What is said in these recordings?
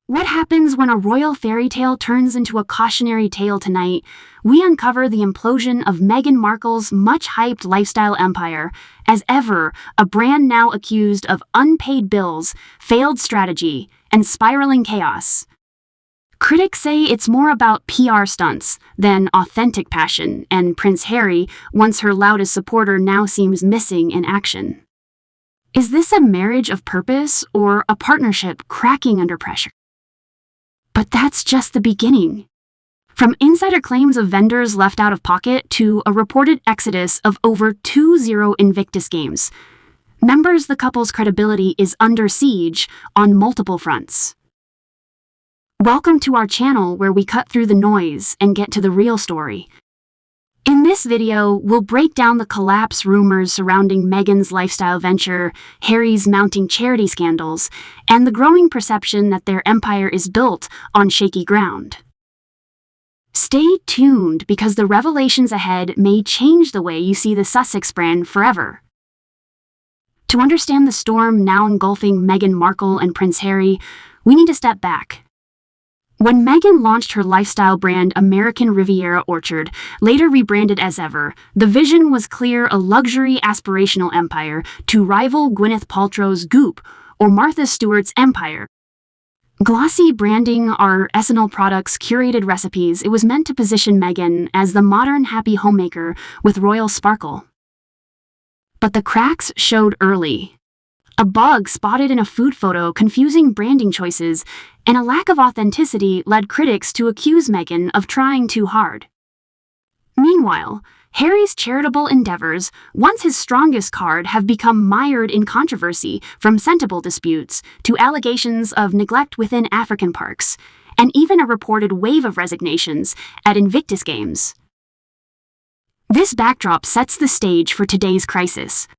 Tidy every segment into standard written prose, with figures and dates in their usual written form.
What happens when a royal fairy tale turns into a cautionary tale tonight? We uncover the implosion of Meghan Markle's much-hyped lifestyle empire. As ever, a brand now accused of unpaid bills, failed strategy, and spiraling chaos. Critics say it's more about PR stunts than authentic passion, and Prince Harry, once her loudest supporter, now seems missing in action. Is this a marriage of purpose or a partnership cracking under pressure? But that's just the beginning. From insider claims of vendors left out of pocket to a reported exodus of over 20 Invictus Games, the couple's credibility is under siege on multiple fronts. Welcome to our channel where we cut through the noise and get to the real story. In this video, we'll break down the collapse rumors surrounding Meghan's lifestyle venture, Harry's mounting charity scandals, and the growing perception that their empire is built on shaky ground. Stay tuned because the revelations ahead may change the way you see the Sussex brand forever. To understand the storm now engulfing Meghan Markle and Prince Harry, we need to step back. When Meghan launched her lifestyle brand American Riviera Orchard, later rebranded as Ever, the vision was clear: a luxury aspirational empire to rival Gwyneth Paltrow's Goop or Martha Stewart's Empire. Glossy branding, artisanal products, curated recipes, it was meant to position Meghan as the modern happy homemaker with royal sparkle. But the cracks showed early. A bug spotted in a food photo, confusing branding choices, and a lack of authenticity led critics to accuse Meghan of trying too hard. Meanwhile, Harry's charitable endeavors, once his strongest card, have become mired in controversy, from sentimental disputes to allegations of neglect within African parks, and even a reported wave of resignations at Invictus Games. This backdrop sets the stage for today's crisis.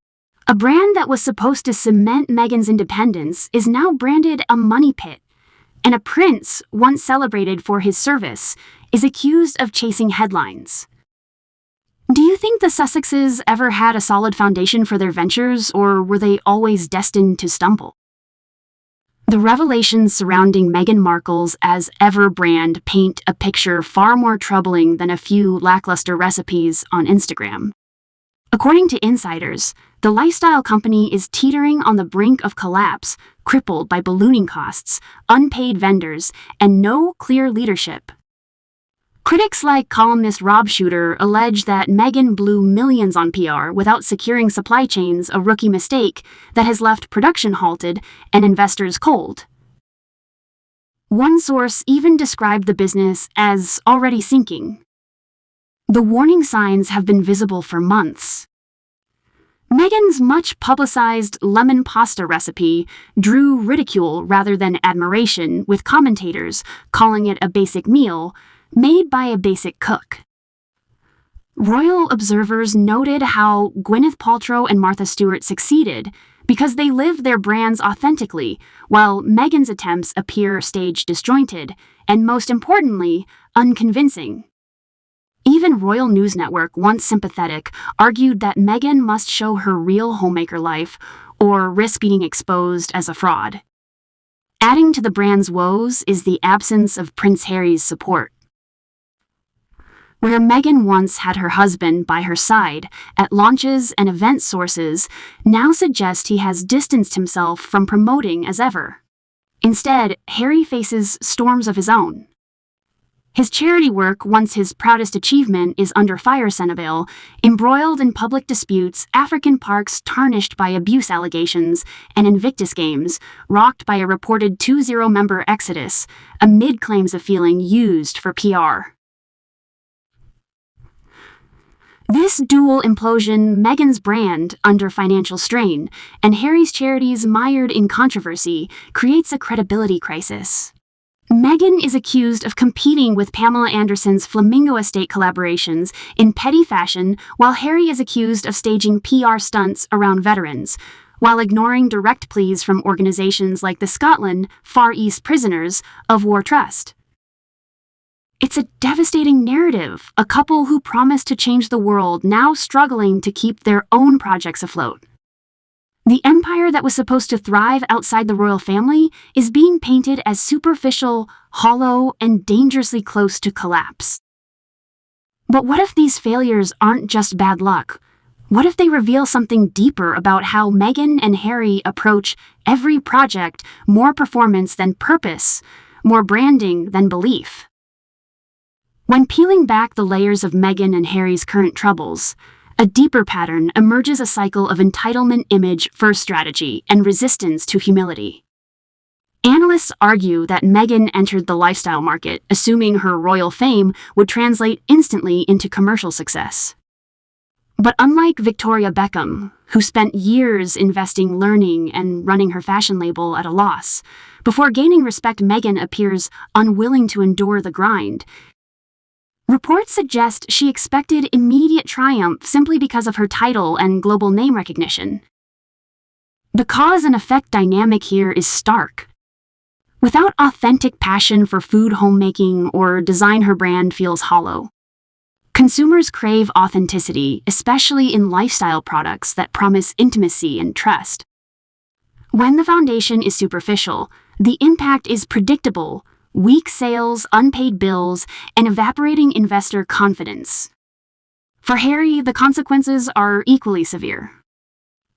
A brand that was supposed to cement Meghan's independence is now branded a money pit, and a prince, once celebrated for his service, is accused of chasing headlines. Do you think the Sussexes ever had a solid foundation for their ventures, or were they always destined to stumble? The revelations surrounding Meghan Markle's as Ever brand paint a picture far more troubling than a few lackluster recipes on Instagram. According to insiders, the lifestyle company is teetering on the brink of collapse, crippled by ballooning costs, unpaid vendors, and no clear leadership. Critics like columnist Rob Shooter allege that Meghan blew millions on PR without securing supply chains, a rookie mistake that has left production halted and investors cold. One source even described the business as already sinking. The warning signs have been visible for months. Meghan's much-publicized lemon pasta recipe drew ridicule rather than admiration, with commentators calling it a basic meal made by a basic cook. Royal observers noted how Gwyneth Paltrow and Martha Stewart succeeded because they lived their brands authentically, while Meghan's attempts appear staged, disjointed, and most importantly, unconvincing. Even Royal News Network, once sympathetic, argued that Meghan must show her real homemaker life or risk being exposed as a fraud. Adding to the brand's woes is the absence of Prince Harry's support. Where Meghan once had her husband by her side at launches and event, sources now suggest he has distanced himself from promoting as Ever. Instead, Harry faces storms of his own. His charity work, once his proudest achievement, is under fire. Senegal, embroiled in public disputes, African parks tarnished by abuse allegations, and Invictus Games, rocked by a reported 20-member exodus, amid claims of feeling used for PR. This dual implosion, Meghan's brand under financial strain, and Harry's charities mired in controversy, creates a credibility crisis. Meghan is accused of competing with Pamela Anderson's Flamingo Estate collaborations in petty fashion, while Harry is accused of staging PR stunts around veterans, while ignoring direct pleas from organizations like the Scotland Far East Prisoners of War Trust. It's a devastating narrative, a couple who promised to change the world now struggling to keep their own projects afloat. The empire that was supposed to thrive outside the royal family is being painted as superficial, hollow, and dangerously close to collapse. But what if these failures aren't just bad luck? What if they reveal something deeper about how Meghan and Harry approach every project, more performance than purpose, more branding than belief? When peeling back the layers of Meghan and Harry's current troubles, a deeper pattern emerges, a cycle of entitlement, image-first strategy, and resistance to humility. Analysts argue that Meghan entered the lifestyle market, assuming her royal fame would translate instantly into commercial success. But unlike Victoria Beckham, who spent years investing, learning, and running her fashion label at a loss, before gaining respect, Meghan appears unwilling to endure the grind. Reports suggest she expected immediate triumph simply because of her title and global name recognition. The cause and effect dynamic here is stark. Without authentic passion for food, homemaking, or design, her brand feels hollow. Consumers crave authenticity, especially in lifestyle products that promise intimacy and trust. When the foundation is superficial, the impact is predictable: weak sales, unpaid bills, and evaporating investor confidence. For Harry, the consequences are equally severe.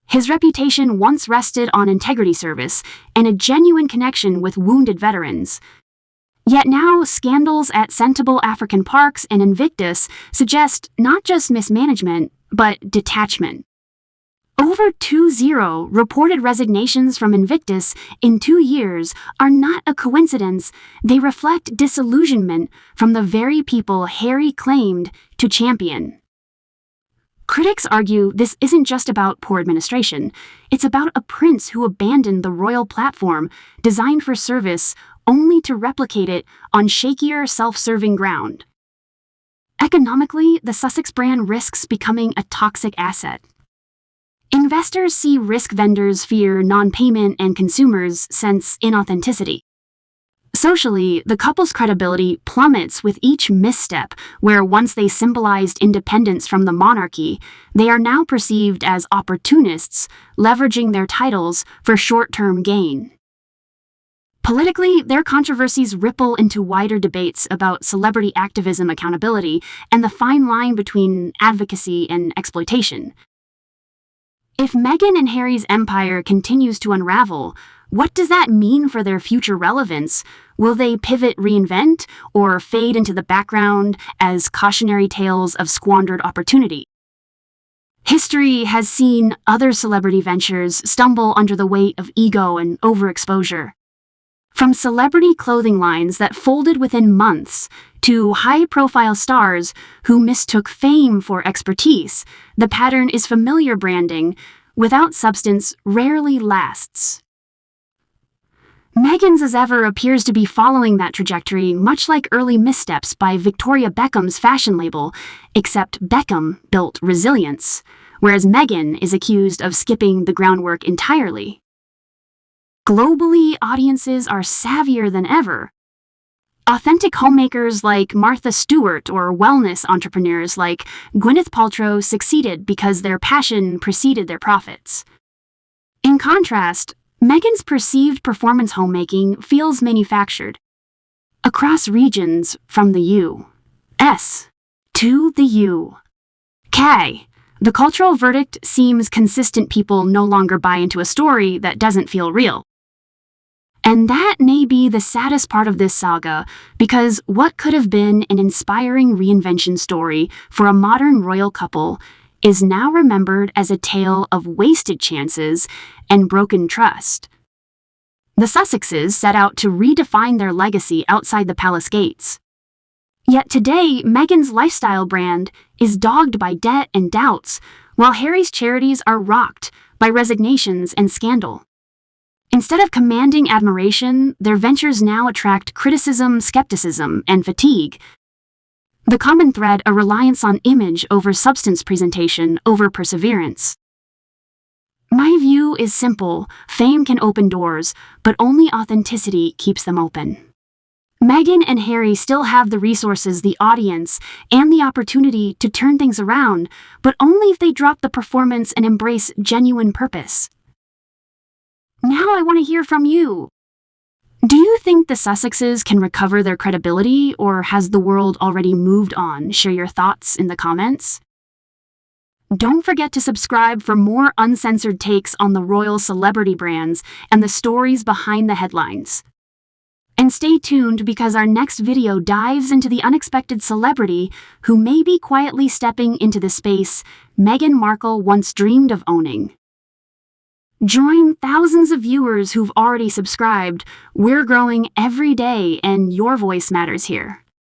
His reputation once rested on integrity, service, and a genuine connection with wounded veterans. Yet now, scandals at Sentable African Parks and Invictus suggest not just mismanagement, but detachment. Over 20 reported resignations from Invictus in 2 years are not a coincidence. They reflect disillusionment from the very people Harry claimed to champion. Critics argue this isn't just about poor administration. It's about a prince who abandoned the royal platform designed for service only to replicate it on shakier, self-serving ground. Economically, the Sussex brand risks becoming a toxic asset. Investors see risk, vendors fear non-payment, and consumers sense inauthenticity. Socially, the couple's credibility plummets with each misstep, where once they symbolized independence from the monarchy, they are now perceived as opportunists, leveraging their titles for short-term gain. Politically, their controversies ripple into wider debates about celebrity activism, accountability, and the fine line between advocacy and exploitation. If Meghan and Harry's empire continues to unravel, what does that mean for their future relevance? Will they pivot, reinvent, or fade into the background as cautionary tales of squandered opportunity? History has seen other celebrity ventures stumble under the weight of ego and overexposure. From celebrity clothing lines that folded within months to high-profile stars who mistook fame for expertise, the pattern is familiar: branding without substance rarely lasts. Meghan's, as ever, appears to be following that trajectory, much like early missteps by Victoria Beckham's fashion label, except Beckham built resilience, whereas Meghan is accused of skipping the groundwork entirely. Globally, audiences are savvier than ever. Authentic homemakers like Martha Stewart or wellness entrepreneurs like Gwyneth Paltrow succeeded because their passion preceded their profits. In contrast, Meghan's perceived performance homemaking feels manufactured. Across regions, from the U.S. to the U.K., the cultural verdict seems consistent: people no longer buy into a story that doesn't feel real. And that may be the saddest part of this saga, because what could have been an inspiring reinvention story for a modern royal couple is now remembered as a tale of wasted chances and broken trust. The Sussexes set out to redefine their legacy outside the palace gates. Yet today, Meghan's lifestyle brand is dogged by debt and doubts, while Harry's charities are rocked by resignations and scandal. Instead of commanding admiration, their ventures now attract criticism, skepticism, and fatigue. The common thread: a reliance on image over substance, presentation over perseverance. My view is simple: fame can open doors, but only authenticity keeps them open. Meghan and Harry still have the resources, the audience, and the opportunity to turn things around, but only if they drop the performance and embrace genuine purpose. Now I want to hear from you. Do you think the Sussexes can recover their credibility, or has the world already moved on? Share your thoughts in the comments. Don't forget to subscribe for more uncensored takes on the royal celebrity brands and the stories behind the headlines. And stay tuned because our next video dives into the unexpected celebrity who may be quietly stepping into the space Meghan Markle once dreamed of owning. Join thousands of viewers who've already subscribed. We're growing every day, and your voice matters here.